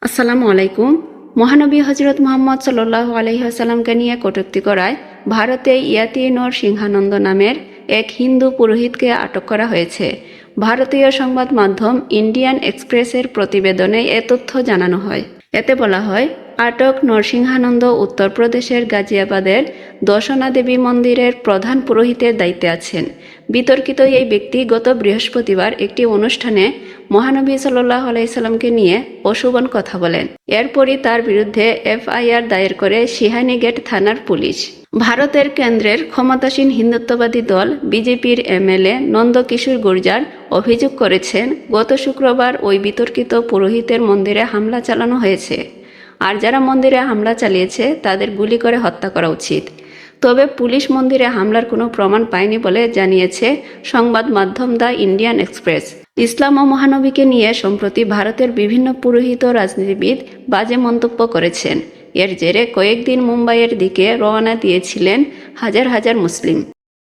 আসসালামু আলাইকুম। মহানবী হজরত মুহাম্মদ সাল্লাল্লাহু আলাইহি ওয়াসাল্লামকে নিয়ে কটূক্তি করায় ভারতে ইয়াতি নরসিংহানন্দ নামের এক হিন্দু পুরোহিতকে আটক করা হয়েছে। ভারতীয় সংবাদ মাধ্যম ইন্ডিয়ান এক্সপ্রেসের প্রতিবেদনে এ তথ্য জানানো হয়। এতে বলা হয়, আটক নরসিংহানন্দ উত্তরপ্রদেশের গাজিয়াবাদের দর্শনা দেবী মন্দিরের প্রধান পুরোহিতের দায়িত্বে আছেন। বিতর্কিত এই ব্যক্তি গত বৃহস্পতিবার একটি অনুষ্ঠানে মহানবী সাল্লাল্লাহু আলাইহি সাল্লামকে নিয়ে অশোভন কথা বলেন। এরপরই তার বিরুদ্ধে এফআইআর দায়ের করে সিহানীগেট থানার পুলিশ। ভারতের কেন্দ্রের ক্ষমতাসীন হিন্দুত্ববাদী দল বিজেপির এমএলএ নন্দকিশোর গুর্জার অভিযোগ করেছেন, গত শুক্রবার ওই বিতর্কিত পুরোহিতের মন্দিরে হামলা চালানো হয়েছে, আর যারা মন্দিরে হামলা চালিয়েছে তাদের গুলি করে হত্যা করা উচিত। তবে পুলিশ মন্দিরে হামলার কোনো প্রমাণ পায়নি বলে জানিয়েছে সংবাদ মাধ্যম দ্য ইন্ডিয়ান এক্সপ্রেস। ইসলাম ও মহানবীকে নিয়ে সম্প্রতি ভারতের বিভিন্ন পুরোহিত রাজনীতিবিদ বাজে মন্তব্য করেছেন। এর জেরে কয়েকদিন মুম্বাইয়ের দিকে রওনা দিয়েছিলেন হাজার হাজার মুসলিম।